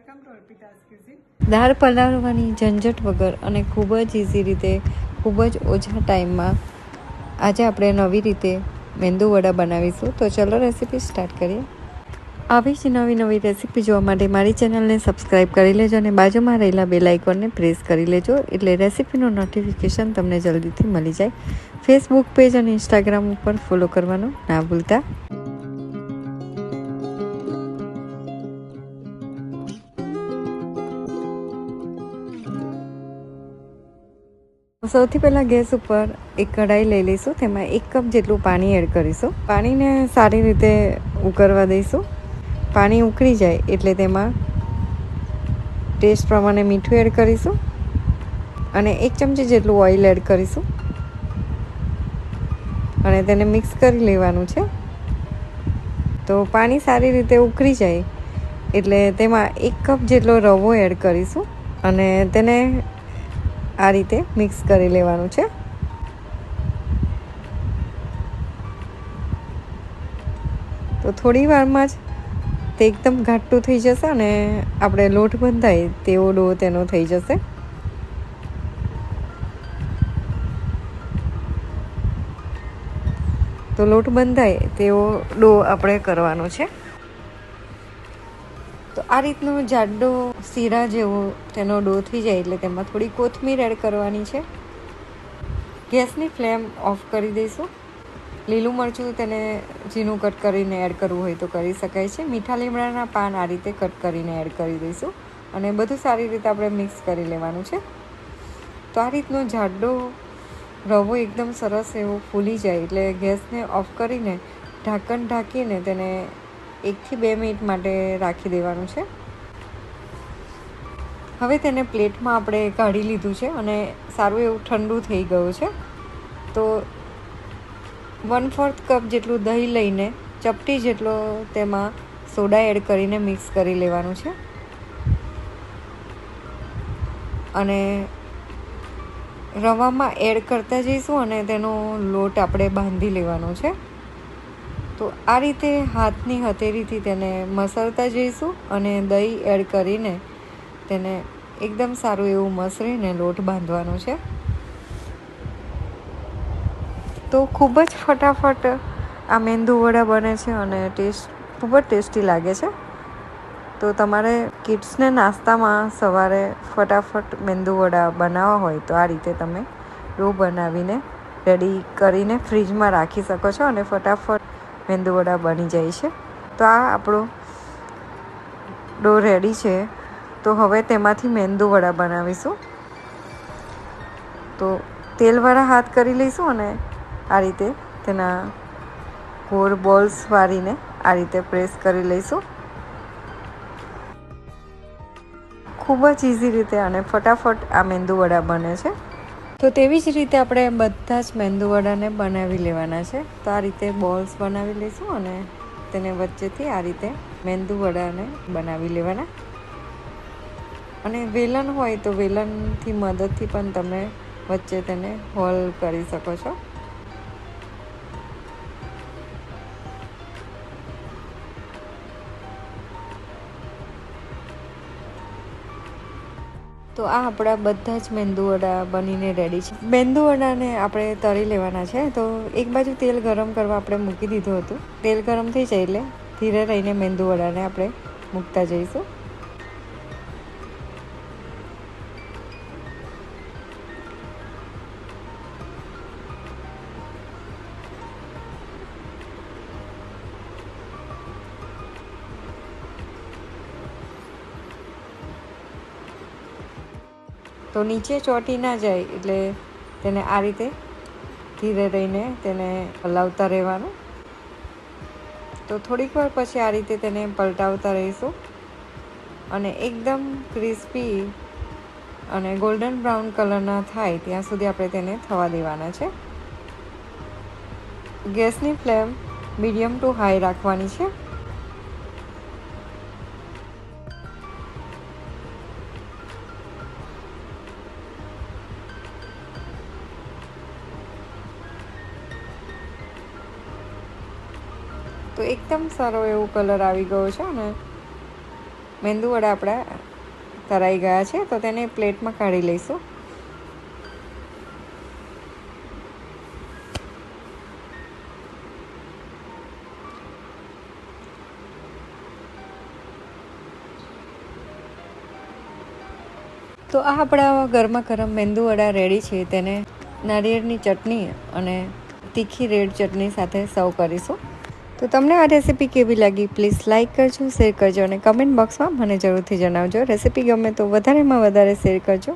Welcome to Arpita's cuisine. દાળ પલાળવાની ઝંઝટ વગર અને ખૂબ જ ઇઝી રીતે, ખૂબ જ ઓછા ટાઈમમાં આજે આપણે નવી રીતે મેંદુ વડા બનાવીશું. તો ચલો રેસીપી સ્ટાર્ટ કરીએ. આવી જ નવી રેસીપી જોવા માટે મારી ચેનલને સબસ્ક્રાઈબ કરી લેજો અને બાજુમાં રહેલા બેલ આઇકોનને પ્રેસ કરી લેજો, એટલે રેસીપીનું નોટિફિકેશન તમને જલ્દીથી મળી જાય. ફેસબુક પેજ અને ઇન્સ્ટાગ્રામ ઉપર ફોલો કરવાનું ના ભૂલતા. સૌથી પહેલાં ગેસ ઉપર એક કઢાઈ લઈ લઈશું. તેમાં 1 કપ જેટલું પાણી એડ કરીશું. પાણીને સારી રીતે ઉકળવા દઈશું. પાણી ઉકળી જાય એટલે તેમાં ટેસ્ટ પ્રમાણે મીઠું એડ કરીશું અને 1 ચમચી જેટલું ઓઇલ એડ કરીશું અને તેને મિક્સ કરી લેવાનું છે. તો પાણી સારી રીતે ઉકળી જાય એટલે તેમાં 1 કપ જેટલો રવો એડ કરીશું અને તેને આ રીતે મિક્સ કરી લેવાનું છે. તો થોડી વારમાં જ તે એકદમ ઘાટું થઈ જશે અને આપણે લોટ બંધાય તેવો ડો તેનો થઈ જશે. તો લોટ બંધાય તેવો ડો આપણે કરવાનો છે. તો આ રીતનો જાડો શીરા જેવો તેનો ડો થઈ જાય એટલે તેમાં થોડી કોથમીર એડ કરવાની છે. ગેસની ફ્લેમ ઓફ કરી દઈશું. લીલું મરચું તેને ઝીણું કટ કરીને એડ કરવું હોય તો કરી શકાય છે. મીઠા લીમડાના પાન આ રીતે કટ કરીને એડ કરી દઈશું અને બધું સારી રીતે આપણે મિક્સ કરી લેવાનું છે. તો આ રીતનો જાડો રવો એકદમ સરસ એવો ફૂલી જાય એટલે ગેસને ઓફ કરીને ઢાંકણ ઢાંકીને તેને 1 થી 2 મિનિટ માટે રાખી દેવાનું છે. હવે તેને પ્લેટમાં આપણે કાઢી લીધું છે અને સારું એવું ઠંડુ થઈ ગયું છે. તો 1/4 કપ જેટલું દહીં લઈને ચપટી જેટલો તેમાં સોડા એડ કરીને મિક્સ કરી લેવાનું છે અને રવામાં એડ કરતા જઈશું અને તેનો લોટ આપણે બાંધી લેવાનો છે. તો આ રીતે હાથની હથેળીથી તેને મસળતા જઈશું અને દહીં એડ કરીને તેને એકદમ સારું એવું મસળીને લોટ બાંધવાનો છે. તો ખૂબ જ ફટાફટ આ મેંદુ વડા બને છે અને ખૂબ જ ટેસ્ટી લાગે છે. તો તમારે કિડ્સને નાસ્તામાં સવારે ફટાફટ મેંદુ વડા બનાવવા હોય તો આ રીતે તમે ડો બનાવીને રેડી કરીને ફ્રીજમાં રાખી શકો છો અને ફટાફટ મેંદુ વડા બની જાય છે. તો આ આપણો ડો રેડી છે. તો હવે તેમાંથી મેંદુ વડા બનાવીશું. તો તેલવાળા હાથ કરી લઈશું અને આ રીતે તેના ગોળ બોલ્સ વાળીને આ રીતે પ્રેસ કરી લઈશું. ખૂબ જ ઇઝી રીતે અને ફટાફટ આ મેંદુ વડા બને છે. તો તેવી જ રીતે આપણે બધા જ મેંદુ વડાને બનાવી લેવાના છે. તો આ રીતે બોલ્સ બનાવી લઈશું અને તેને વચ્ચેથી આ રીતે મેંદુ વડાને બનાવી લેવાના અને વેલણ હોય તો વેલણથી મદદથી પણ તમે વચ્ચે તેને હોલ કરી શકો છો. તો આ આપણા બધા જ મેંદુ વડા બનીને રેડી છે. મેંદુ વડાને આપણે તળી લેવાના છે. તો એક બાજુ તેલ ગરમ કરવા આપણે મૂકી દીધું હતું. તેલ ગરમ થઈ જાય એટલે ધીરે રહીને મેંદુ વડાને આપણે મૂકતા જઈશું. તો નીચે ચોંટી ના જાય એટલે તેને આ રીતે ધીરે રહીને તેને હલાવતા રહેવાનું. તો થોડીક વાર પછી આ રીતે તેને પલટાવતા રહીશું અને એકદમ ક્રિસ્પી અને ગોલ્ડન બ્રાઉન કલરના થાય ત્યાં સુધી આપણે તેને થવા દેવાના છે. ગેસની ફ્લેમ મીડિયમ ટુ હાઈ રાખવાની છે. તો એકદમ સારો એવો કલર આવી ગયો છે અને મેંદુ વડા આપણા તરાઈ ગયા છે, તો તેને પ્લેટમાં કાઢી લઈશું. તો આ આપણા ગરમા ગરમ મેંદુવડા રેડી છે. તેને નારિયેળની ચટણી અને તીખી રેડ ચટણી સાથે સર્વ કરીશું. તો તમને આ રેસીપી કેવી લાગી પ્લીઝ લાઇક કરજો, શેર કરજો અને કમેન્ટ બોક્સમાં મને જરૂરથી જણાવજો. રેસીપી ગમે તો વધારેમાં વધારે શેર કરજો.